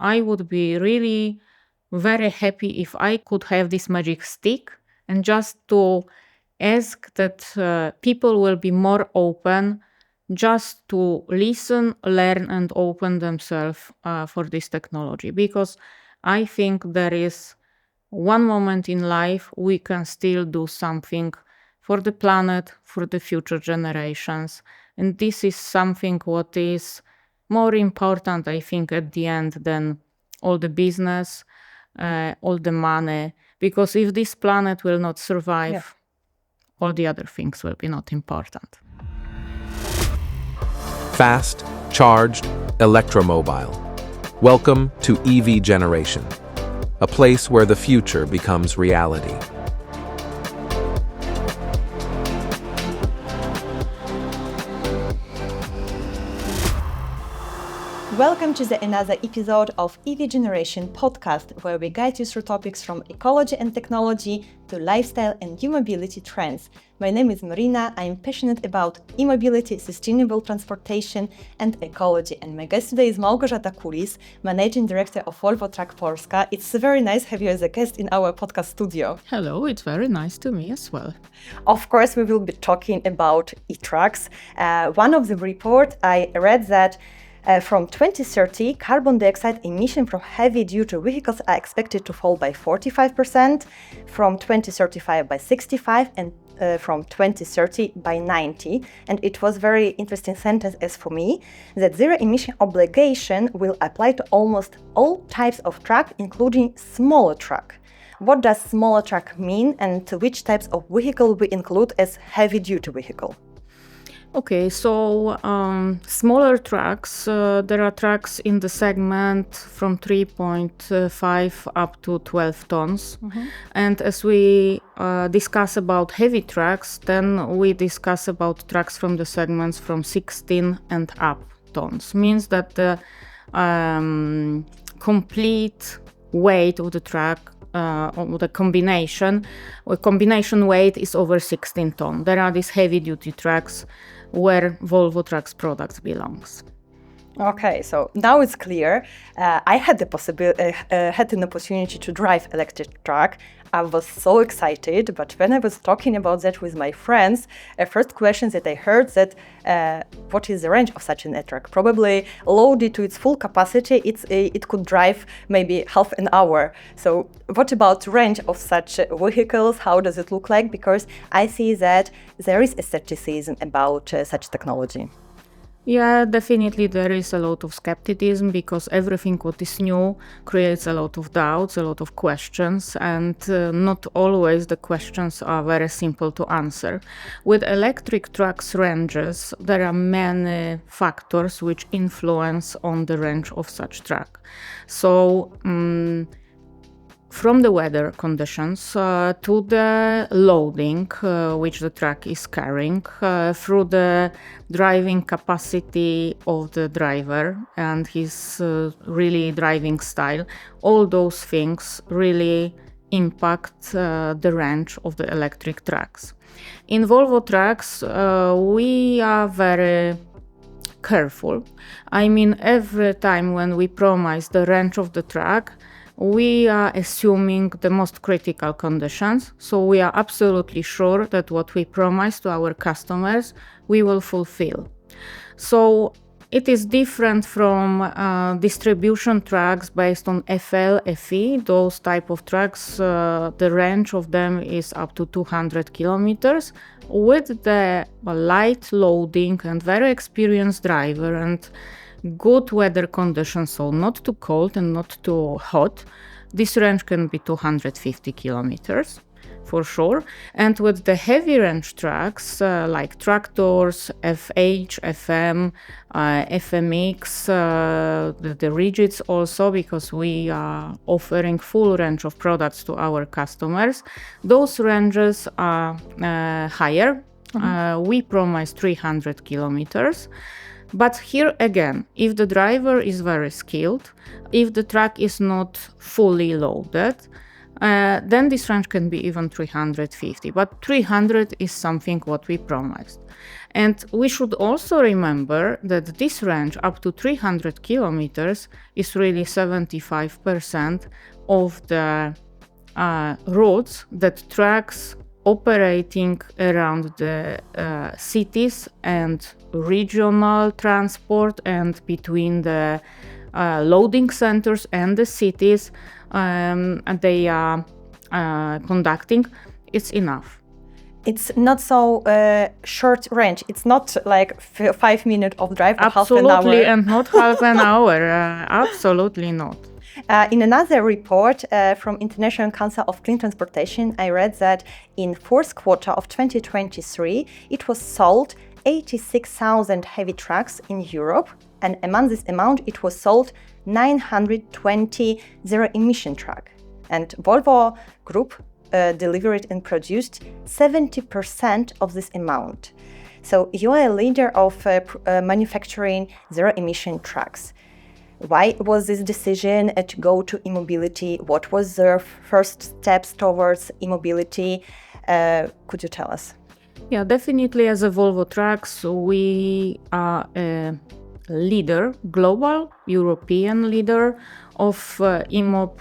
I would be really very happy if I could have this magic stick and just to ask that people will be more open just to listen, learn, and open themselves for this technology. Because I think there is one moment in life we can still do something for the planet, for the future generations. And this is something what is more important, I think, at the end than all the business, all the money. Because if this planet will not survive, all the other things will be not important. Fast, charged, electromobile. Welcome to EV Generation, a place where the future becomes reality. Welcome to another episode of EV Generation podcast, where we guide you through topics from ecology and technology to lifestyle and e-mobility trends. My name is Marina. I am passionate about e-mobility, sustainable transportation, and ecology. And my guest today is Małgorzata Kulis, Managing Director of Volvo Trucks Polska. It's very nice to have you as a guest in our podcast studio. Hello, it's very nice to me as well. Of course, we will be talking about e-trucks. One of the report I read that from 2030, carbon dioxide emission from heavy-duty vehicles are expected to fall by 45%, from 2035 by 65%, and from 2030 by 90%. And it was very interesting sentence as for me, that zero-emission obligation will apply to almost all types of truck, including smaller truck. What does smaller truck mean, and which types of vehicle we include as heavy-duty vehicle? Okay, so smaller trucks, there are trucks in the segment from 3.5 up to 12 tons. Mm-hmm. And as we discuss about heavy trucks, then we discuss about trucks from the segments from 16 and up tons. Means that the complete weight of the truck or the combination weight is over 16 tons. There are these heavy-duty trucks where Volvo Trucks products belongs. Okay, so now it's clear. I had an opportunity to drive electric truck. I was so excited, but when I was talking about that with my friends, first question that I heard that what is the range of such an truck? Probably loaded to its full capacity, it could drive maybe half an hour. So what about range of such vehicles? How does it look like? Because I see that there is a skepticism about such technology. Yeah, definitely there is a lot of skepticism because everything what is new creates a lot of doubts, a lot of questions, and not always the questions are very simple to answer. With electric trucks ranges, there are many factors which influence on the range of such truck. So, from the weather conditions to the loading which the truck is carrying, through the driving capacity of the driver and his really driving style, all those things really impact the range of the electric trucks. In Volvo Trucks, we are very careful. I mean, every time when we promise the range of the truck, we are assuming the most critical conditions, so we are absolutely sure that what we promise to our customers, we will fulfill. So it is different from distribution trucks based on FL, FE. Those type of trucks, the range of them is up to 200 kilometers. With the light loading and very experienced driver and good weather conditions, so not too cold and not too hot, this range can be 250 kilometers for sure. And with the heavy range trucks like tractors, FH, FM, FMX, the rigids also, because we are offering full range of products to our customers, those ranges are higher. Mm-hmm. We promise 300 kilometers. But here again, if the driver is very skilled, if the truck is not fully loaded, then this range can be even 350, but 300 is something what we promised. And we should also remember that this range up to 300 kilometers is really 75% of the routes that trucks operating around the cities and regional transport and between the loading centers and the cities they are conducting, it's enough. It's not so short range. It's not like 5 minutes of drive or Absolutely, half an hour. and not half an hour. Absolutely not. In another report from International Council of Clean Transportation, I read that in fourth quarter of 2023, it was sold 86,000 heavy trucks in Europe, and among this amount, it was sold 920 zero-emission trucks. And Volvo Group delivered and produced 70% of this amount. So you are a leader of manufacturing zero-emission trucks. Why was this decision to go to e-mobility? What was the first steps towards e-mobility? Could you tell us? Yeah, definitely as a Volvo Trucks, we are a leader, global European leader of e-mob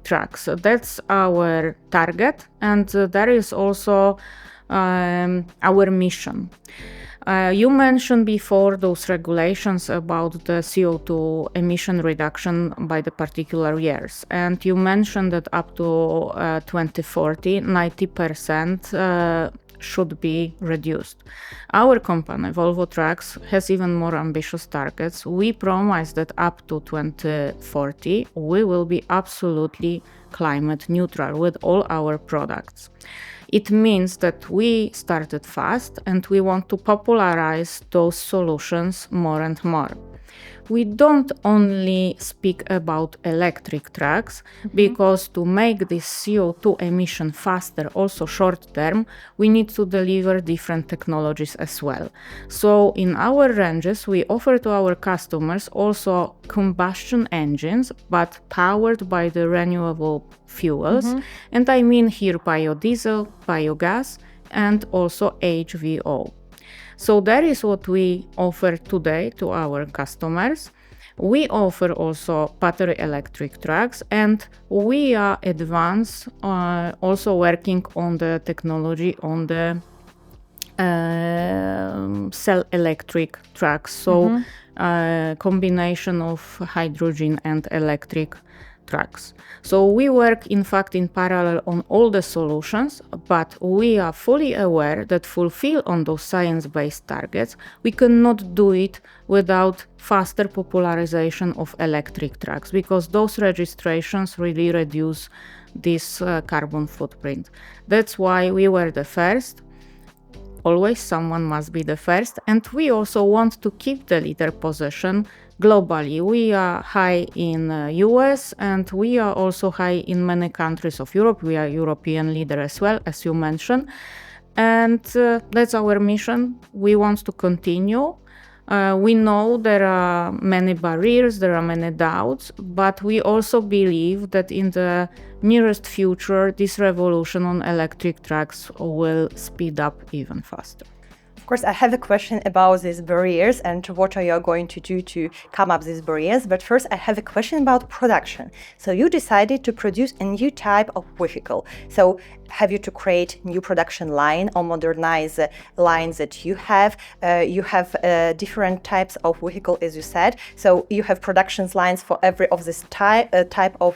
trucks. That's our target, and that is also our mission. You mentioned before those regulations about the CO2 emission reduction by the particular years, and you mentioned that up to 2040, 90% should be reduced. Our company, Volvo Trucks, has even more ambitious targets. We promise that up to 2040, we will be absolutely climate neutral with all our products. It means that we started fast and we want to popularize those solutions more and more. We don't only speak about electric trucks, because to make this CO2 emission faster, also short term, we need to deliver different technologies as well. So in our ranges, we offer to our customers also combustion engines, but powered by the renewable fuels. And I mean here biodiesel, biogas, and also HVO. So that is what we offer today to our customers. We offer also battery electric trucks, and we are advanced, also working on the technology on the cell electric trucks. So combination of hydrogen and electric trucks. So we work in fact in parallel on all the solutions, but we are fully aware that fulfill on those science-based targets, we cannot do it without faster popularization of electric trucks, because those registrations really reduce this carbon footprint. That's why we were the first. Always someone must be the first, and we also want to keep the leader position globally. We are high in US, and we are also high in many countries of Europe. We are European leader as well, as you mentioned, and that's our mission. We want to continue. We know there are many barriers, there are many doubts, but we also believe that in the nearest future, this revolution on electric trucks will speed up even faster. Of course, I have a question about these barriers and what are you going to do to come up these barriers. But first, I have a question about production. So you decided to produce a new type of vehicle. So have you to create new production line or modernize lines that you have? You have different types of vehicle, as you said. So you have production lines for every of this type of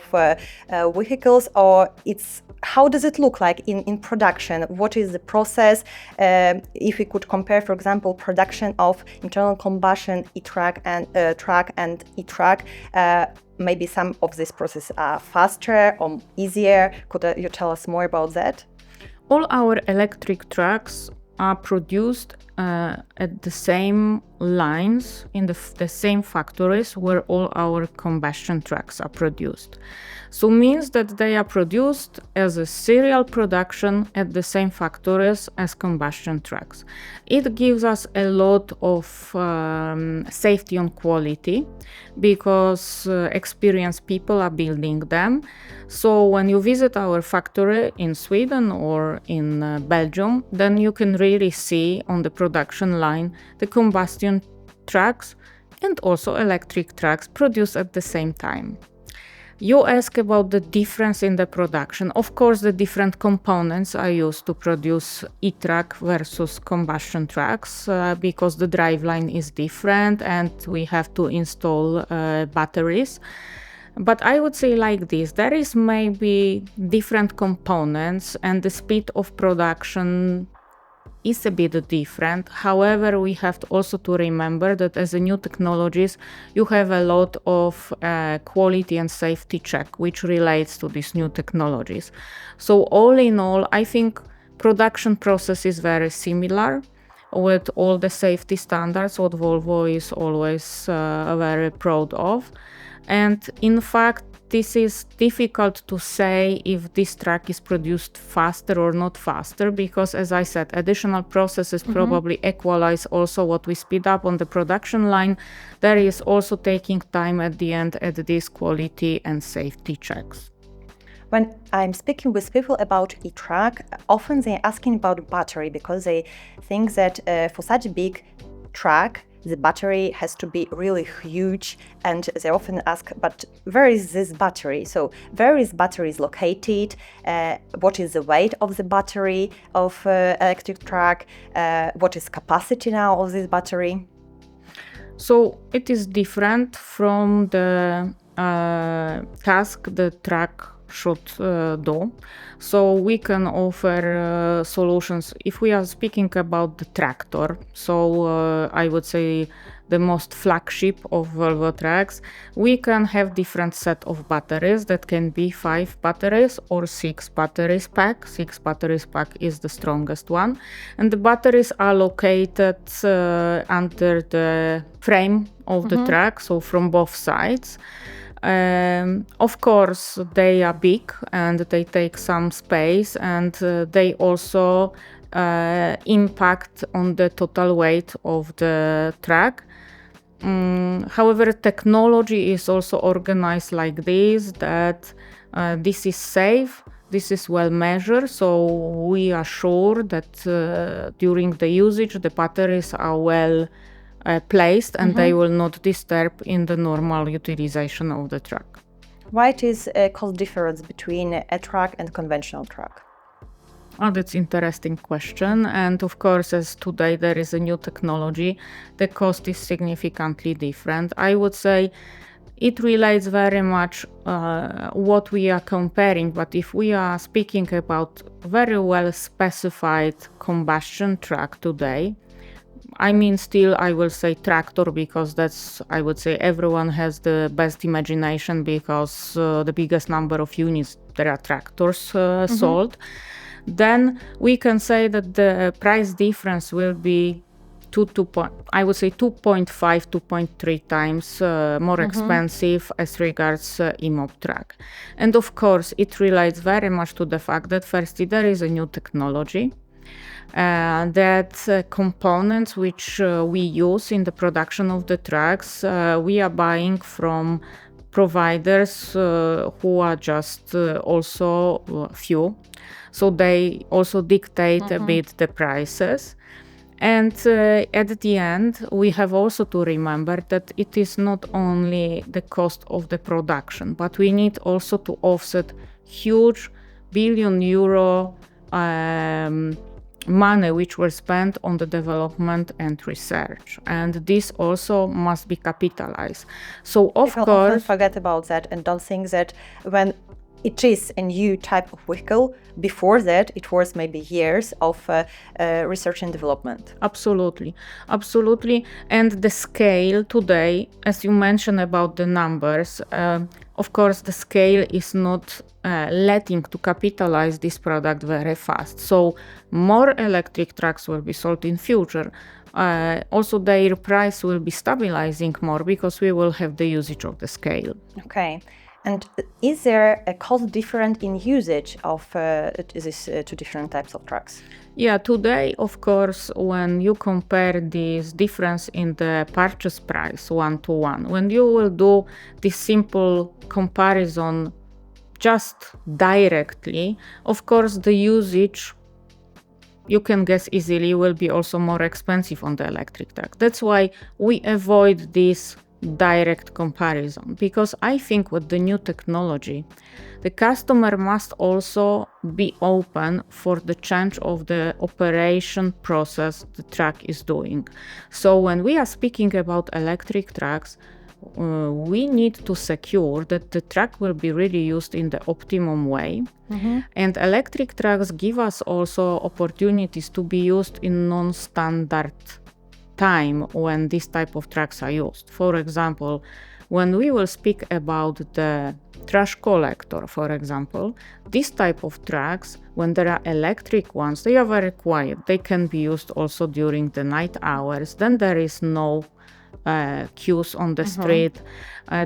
vehicles, or it's how does it look like in production? What is the process? If we could compare, for example, production of internal combustion e-truck and truck and e-truck, maybe some of these processes are faster or easier. Could you tell us more about that? All our electric trucks are produced at the same lines in the same factories where all our combustion trucks are produced. So means that they are produced as a serial production at the same factories as combustion trucks. It gives us a lot of safety on quality because experienced people are building them. So when you visit our factory in Sweden or in Belgium, then you can really see on the production line the combustion trucks and also electric trucks produced at the same time. You ask about the difference in the production. Of course, the different components are used to produce e-truck versus combustion trucks because the driveline is different and we have to install batteries. But I would say like this, there is maybe different components and the speed of production is a bit different. However, we have to also to remember that as a new technologies, you have a lot of quality and safety check, which relates to these new technologies. So all in all, I think production process is very similar with all the safety standards, what Volvo is always very proud of. And in fact, this is difficult to say if this truck is produced faster or not faster, because as I said, additional processes probably equalize also what we speed up on the production line. There is also taking time at the end at these quality and safety checks. When I'm speaking with people about e-truck, often they're asking about battery because they think that for such a big truck, the battery has to be really huge, and they often ask, but where is this battery? So where is battery located? What is the weight of the battery of electric truck? What is capacity now of this battery? So it is different from the task the truck should do. So we can offer solutions if we are speaking about the tractor. So I would say the most flagship of Volvo Trucks, we can have different set of batteries that can be 5 batteries or 6 batteries pack. 6 batteries pack is the strongest one, and the batteries are located under the frame of the truck, so from both sides. Of course, they are big and they take some space, and they also impact on the total weight of the truck. However, technology is also organized like this, that this is safe, this is well measured, so we are sure that during the usage the batteries are well placed and they will not disturb in the normal utilization of the truck. Why it is a cost difference between a truck and conventional truck? Oh, that's interesting question. And of course, as today there is a new technology, the cost is significantly different. I would say it relates very much what we are comparing, but if we are speaking about very well specified combustion truck today, I mean, still, I will say tractor because that's, I would say, everyone has the best imagination because the biggest number of units, there are tractors sold. Then we can say that the price difference will be I would say 2.5, 2.3 times more expensive as regards e-mob truck. And of course, it relates very much to the fact that firstly, there is a new technology. That components which we use in the production of the trucks, we are buying from providers who are just also few. So they also dictate a bit the prices. And at the end, we have also to remember that it is not only the cost of the production, but we need also to offset huge billion euro money which were spent on the development and research, and this also must be capitalized. So of People course often forget about that and don't think that when it is a new type of vehicle. Before that, it was maybe years of research and development. Absolutely, absolutely. And the scale today, as you mentioned about the numbers, of course, the scale is not letting to capitalize this product very fast. So more electric trucks will be sold in future. Also, their price will be stabilizing more because we will have the usage of the scale. Okay. And is there a cost difference in usage of these two different types of trucks? Yeah, today, of course, when you compare this difference in the purchase price 1-to-1, when you will do this simple comparison just directly, of course, the usage, you can guess easily, will be also more expensive on the electric truck. That's why we avoid this direct comparison, because I think with the new technology, the customer must also be open for the change of the operation process the truck is doing. So when we are speaking about electric trucks, we need to secure that the truck will be really used in the optimum way. And electric trucks give us also opportunities to be used in non-standard time when this type of trucks are used. For example, when we will speak about the trash collector, for example, this type of trucks, when there are electric ones, they are very quiet. They can be used also during the night hours. Then there is no queues on the street.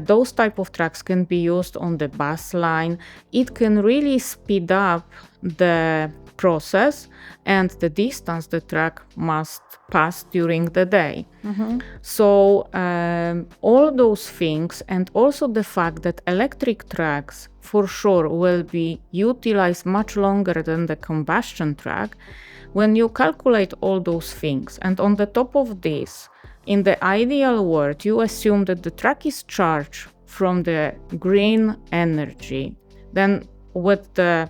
Those type of trucks can be used on the bus line. It can really speed up the process and the distance the truck must pass during the day. So all those things, and also the fact that electric trucks for sure will be utilized much longer than the combustion truck. When you calculate all those things, and on the top of this, in the ideal world, you assume that the truck is charged from the green energy, then with the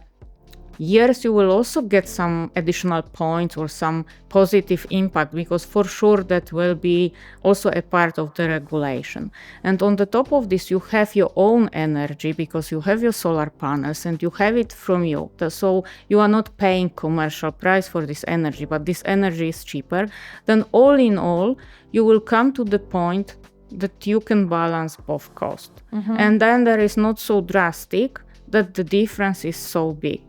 years you will also get some additional points or some positive impact, because for sure that will be also a part of the regulation. And on the top of this, you have your own energy because you have your solar panels and you have it from you. So you are not paying commercial price for this energy, but this energy is cheaper. Then all in all, you will come to the point that you can balance both costs. And then there is not so drastic that the difference is so big.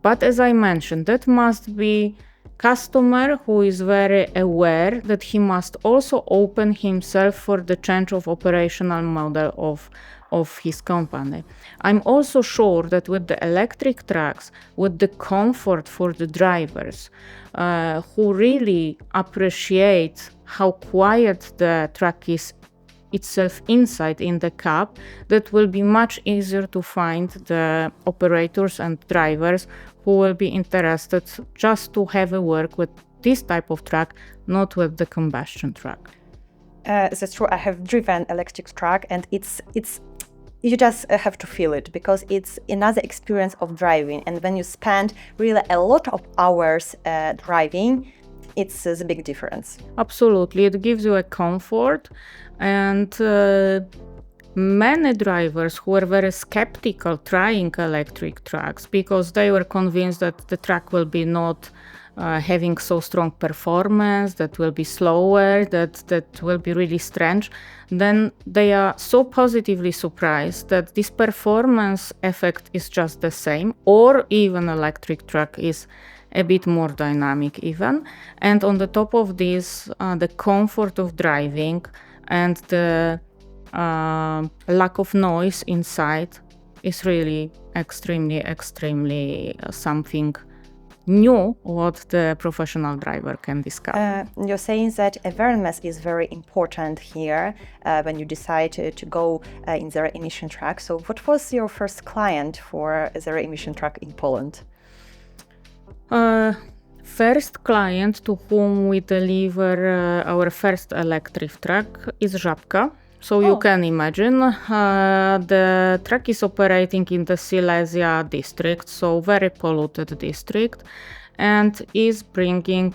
But as I mentioned, that must be customer who is very aware that he must also open himself for the change of operational model of his company. I'm also sure that with the electric trucks, with the comfort for the drivers, who really appreciate how quiet the truck is itself inside in the cab, that will be much easier to find the operators and drivers who will be interested just to have a work with this type of truck, not with the combustion truck. That's true. I have driven electric truck, and it's you just have to feel it, because it's another experience of driving. And when you spend really a lot of hours driving, it's a big difference. Absolutely, it gives you a comfort, and many drivers who were very skeptical trying electric trucks because they were convinced that the truck will be not having so strong performance, that will be slower, that will be really strange, then they are so positively surprised that this performance effect is just the same, or even electric truck is a bit more dynamic even. And on the top of this, the comfort of driving and the lack of noise inside is really extremely something new what the professional driver can discover. You're saying that awareness is very important here when you decide to go in zero-emission truck. So what was your first client for a zero-emission truck in Poland? First client to whom we deliver our first electric truck is Żabka. So you can imagine the truck is operating in the Silesia district, so very polluted district, and is bringing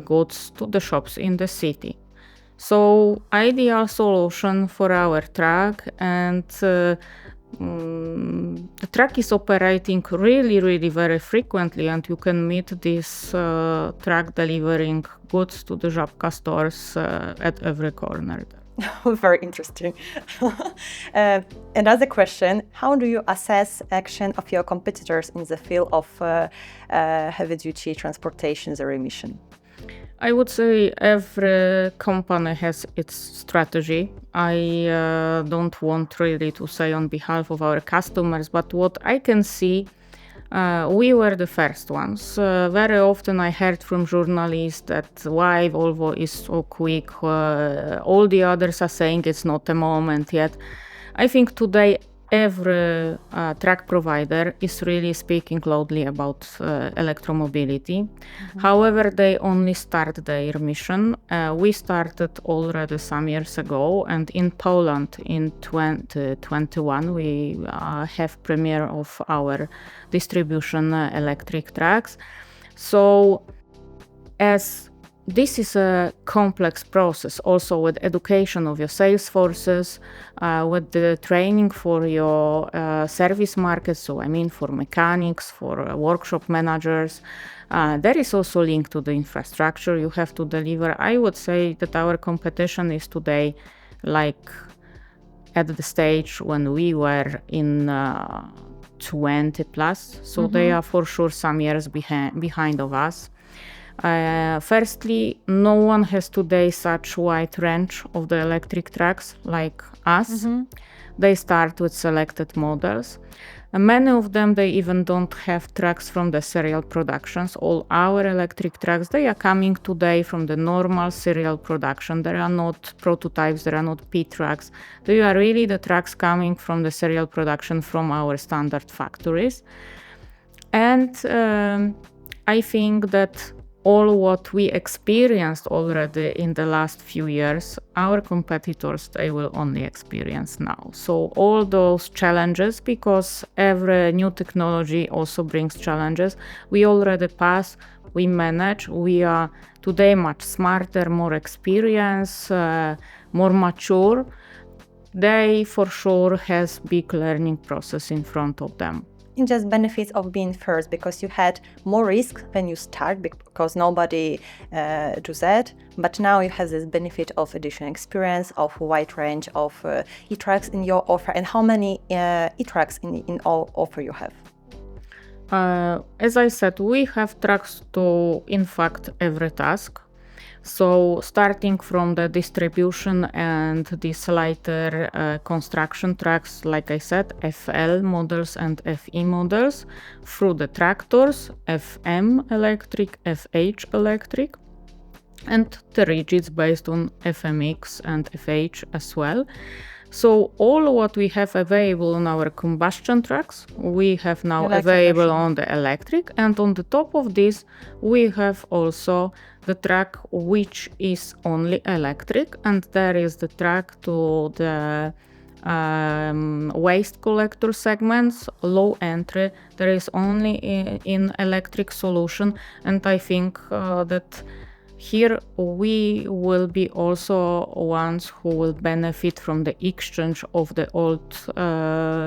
goods to the shops in the city. So ideal solution for our truck, and the truck is operating really very frequently, and you can meet this truck delivering goods to the Żabka stores at every corner. Very interesting. Another question, how do you assess action of your competitors in the field of heavy-duty transportation zero-emission? I would say every company has its strategy. I don't want really to say on behalf of our customers, but what I can see, we were the first ones. Very often I heard from journalists that why Volvo is so quick, all the others are saying it's not a moment yet. I think today every truck provider is really speaking loudly about electromobility. However, they only start their mission. We started already some years ago, and in Poland in 2021 we have premiere of our distribution electric trucks. So as this is a complex process also with education of your sales forces, with the training for your service markets, so I mean for mechanics, for workshop managers. There is also link to the infrastructure you have to deliver. I would say that our competition is today like at the stage when we were in 20 plus, so they are for sure some years behind of us. Firstly, no one has today such wide range of the electric trucks like us. They start with selected models. Many of them, they even don't have trucks from the serial productions. All our electric trucks, they are coming today from the normal serial production. There are not prototypes, there are not P trucks. They are really the trucks coming from the serial production from our standard factories. And I think that all what we experienced already in the last few years, our competitors, they will only experience now. So all those challenges, because every new technology also brings challenges, we already pass, we manage, we are today much smarter, more experienced, more mature. They for sure has big learning process in front of them. In just benefits of being first, because you had more risk when you start because nobody does that, but now you have this benefit of additional experience, of a wide range of e-trucks in your offer. And how many e-trucks in all offer you have? As I said, we have trucks to in fact every task. So starting from the distribution and these lighter construction trucks, like I said, FL models and FE models, through the tractors, FM electric, FH electric, and the rigids based on FMX and FH as well. So all what we have available on our combustion trucks, we have now available on the electric, and on the top of this, we have also the truck which is only electric, and there is the truck to the waste collector segments, low entry. There is only in electric solution, and I think that here we will be also ones who will benefit from the exchange of the old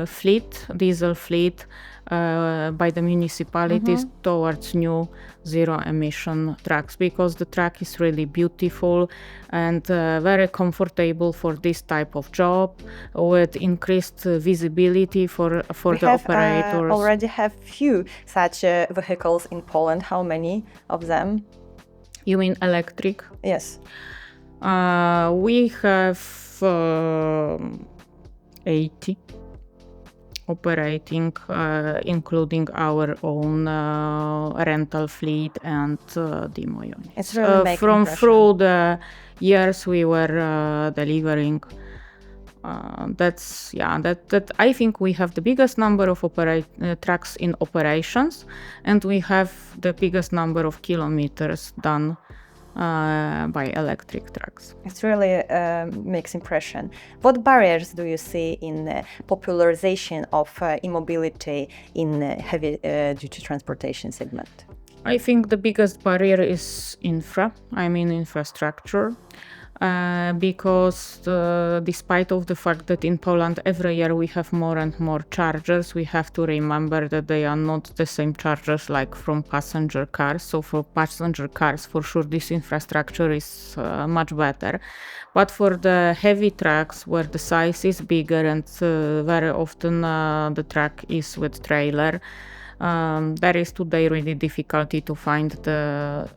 fleet, diesel fleet, by the municipalities towards new zero-emission trucks, because the truck is really beautiful and very comfortable for this type of job, with increased visibility for the operators. We already have few such vehicles in Poland. How many of them? You mean electric? Yes. We have 80 operating, including our own rental fleet and demo units. It's really through the years we were delivering. That I think we have the biggest number of trucks in operations, and we have the biggest number of kilometers done by electric trucks. It really makes impression. What barriers do you see in the popularization of e-mobility in heavy-duty transportation segment? I think the biggest barrier is infrastructure. because despite of the fact that in Poland every year we have more and more chargers, we have to remember that they are not the same chargers like from passenger cars. So for passenger cars, for sure, this infrastructure is much better. But for the heavy trucks, where the size is bigger and very often the truck is with trailer, there is today really difficulty to find the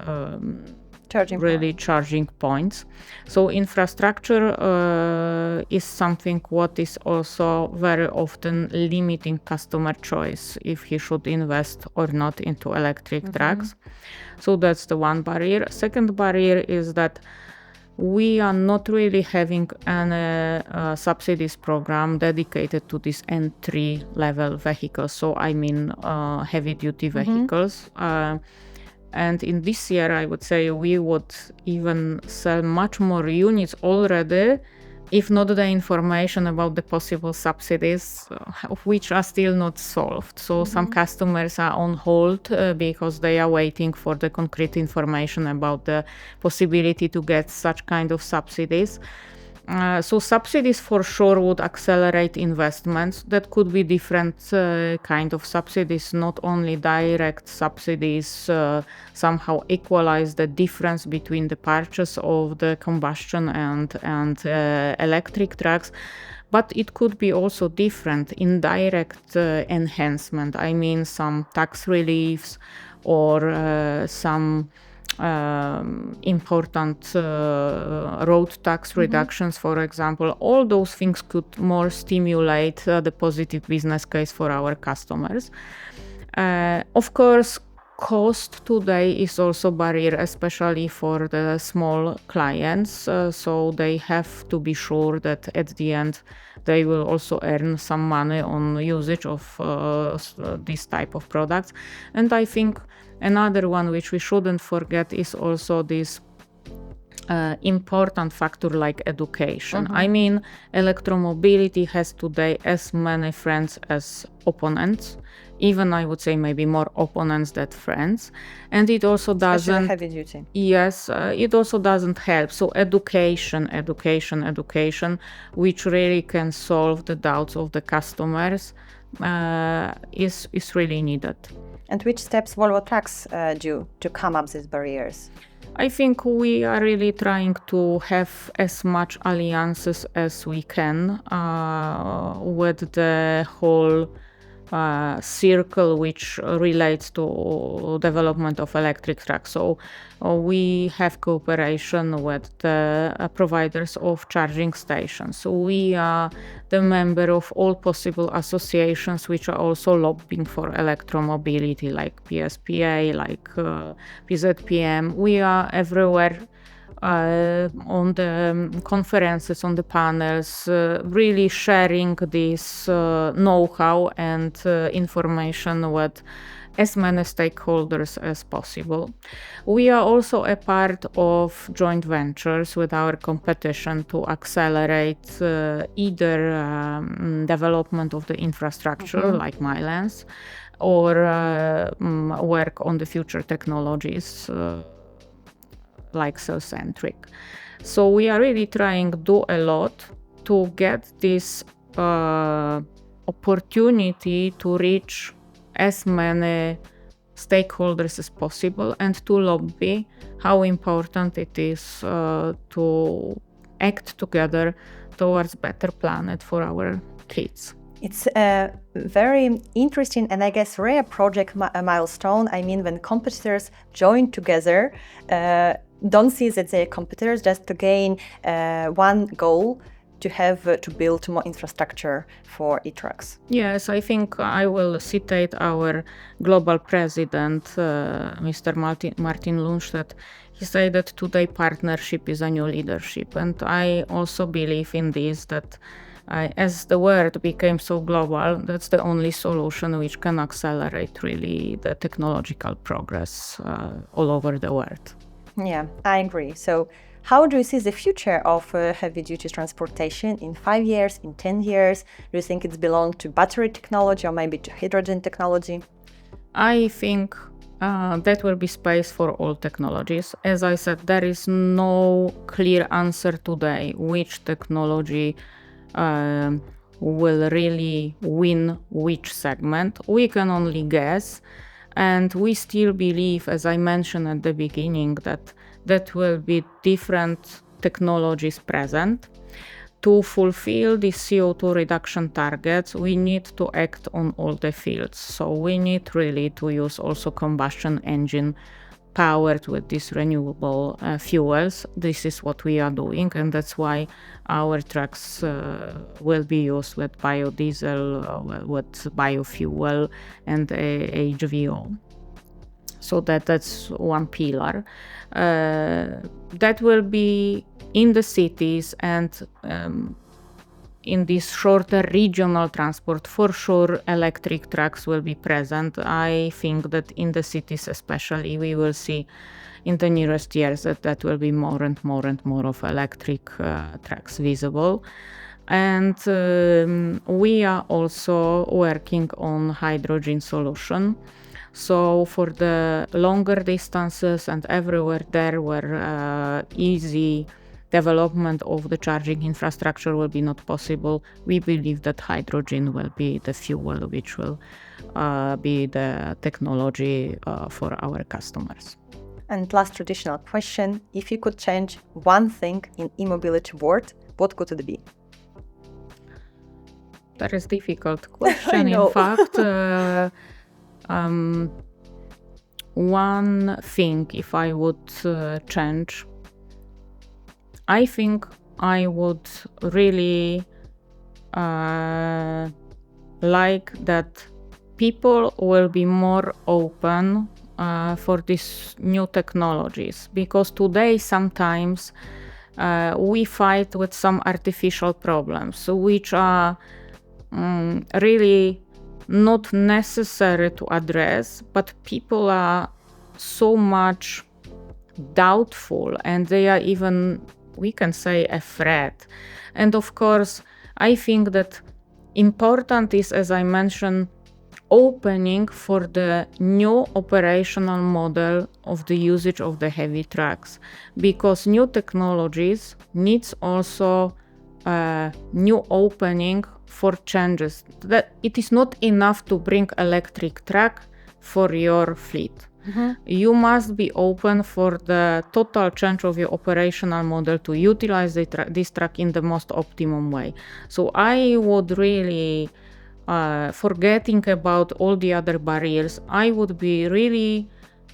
charging points. So infrastructure is something what is also very often limiting customer choice if he should invest or not into electric trucks. So that's the one barrier. Second barrier is that we are not really having any subsidies program dedicated to these entry level vehicles. So I mean heavy duty vehicles. And in this year, I would say we would even sell much more units already, if not the information about the possible subsidies, which are still not solved. So some customers are on hold because they are waiting for the concrete information about the possibility to get such kind of subsidies. So subsidies for sure would accelerate investments. That could be different kind of subsidies, not only direct subsidies, somehow equalize the difference between the purchase of the combustion and electric trucks. But it could be also different, indirect enhancement. I mean some tax reliefs or some important road tax reductions, for example. All those things could more stimulate the positive business case for our customers. Of course, cost today is also barrier, especially for the small clients. So they have to be sure that at the end they will also earn some money on usage of this type of products. And I think another one which we shouldn't forget is also this important factor like education. I mean, electromobility has today as many friends as opponents. Even I would say maybe more opponents than friends. And it also doesn't... heavy duty. Yes, it also doesn't help. So education, which really can solve the doubts of the customers, is really needed. And which steps Volvo Trucks do to come up these barriers? I think we are really trying to have as much alliances as we can with the whole circle which relates to development of electric trucks. So we have cooperation with the providers of charging stations. So we are the member of all possible associations which are also lobbying for electromobility, like PSPA, like PZPM. We are everywhere on the conferences, on the panels, really sharing this know-how and information with as many stakeholders as possible. We are also a part of joint ventures with our competition to accelerate either development of the infrastructure like Milans or work on the future technologies like cell-centric. So we are really trying to do a lot to get this opportunity to reach as many stakeholders as possible and to lobby how important it is to act together towards better planet for our kids. It's a very interesting and I guess rare project milestone. I mean, when competitors join together, don't see that they're competitors, just to gain one goal, to have to build more infrastructure for e-trucks. Yes, I think I will citate our global president, Mr. Martin Lundstedt. He said that today partnership is a new leadership, and I also believe in this, that as the world became so global, that's the only solution which can accelerate really the technological progress all over the world. Yeah, I agree. So how do you see the future of heavy-duty transportation in 5 years, in 10 years? Do you think it's belong to battery technology or maybe to hydrogen technology? I think That will be space for all technologies. As I said, there is no clear answer today which technology will really win which segment. We can only guess, and we still believe, as I mentioned at the beginning, that will be different technologies present. To fulfill the CO2 reduction targets, we need to act on all the fields. So we need really to use also combustion engine powered with these renewable fuels. This is what we are doing, and that's why our trucks will be used with biodiesel, with biofuel, and HVO. So that's one pillar. That will be in the cities and in this shorter regional transport. For sure, electric trucks will be present. I think that in the cities especially, we will see in the nearest years that will be more and more and more of electric trucks visible. And we are also working on hydrogen solution. So for the longer distances and everywhere there where easy development of the charging infrastructure will be not possible, we believe that hydrogen will be the fuel which will be the technology for our customers. And last traditional question, if you could change one thing in e-mobility world, what could it be? That is a difficult question. I know. In fact, one thing, if I would change, I think I would really like that people will be more open for these new technologies, because today sometimes we fight with some artificial problems which are really not necessary to address, but people are so much doubtful and they are even, we can say, afraid. And of course, I think that important is, as I mentioned, opening for the new operational model of the usage of the heavy trucks, because new technologies needs also a new opening for changes. That it is not enough to bring electric truck for your fleet. You must be open for the total change of your operational model to utilize this truck in the most optimum way. So I would really, forgetting about all the other barriers, I would be really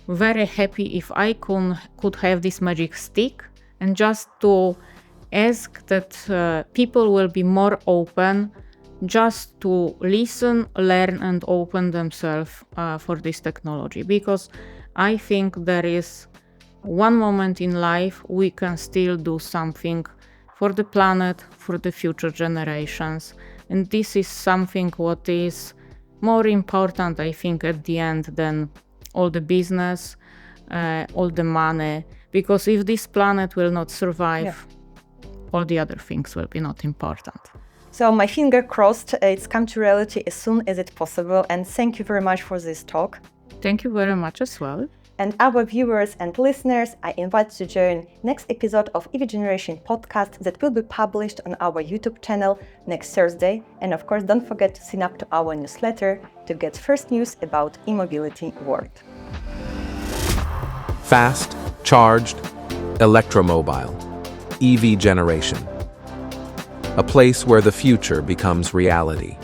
very happy if I could have this magic stick and just to ask that people will be more open just to listen, learn, and open themselves for this technology. Because I think there is one moment in life we can still do something for the planet, for the future generations. And this is something what is more important, I think, at the end than all the business, all the money. Because if this planet will not survive, all the other things will be not important. So my finger crossed, it's come to reality as soon as it's possible. And thank you very much for this talk. Thank you very much as well. And our viewers and listeners, I invite you to join next episode of EV Generation podcast that will be published on our YouTube channel next Thursday. And of course, don't forget to sign up to our newsletter to get first news about e-mobility world. Fast, charged, electromobile, EV generation. A place where the future becomes reality.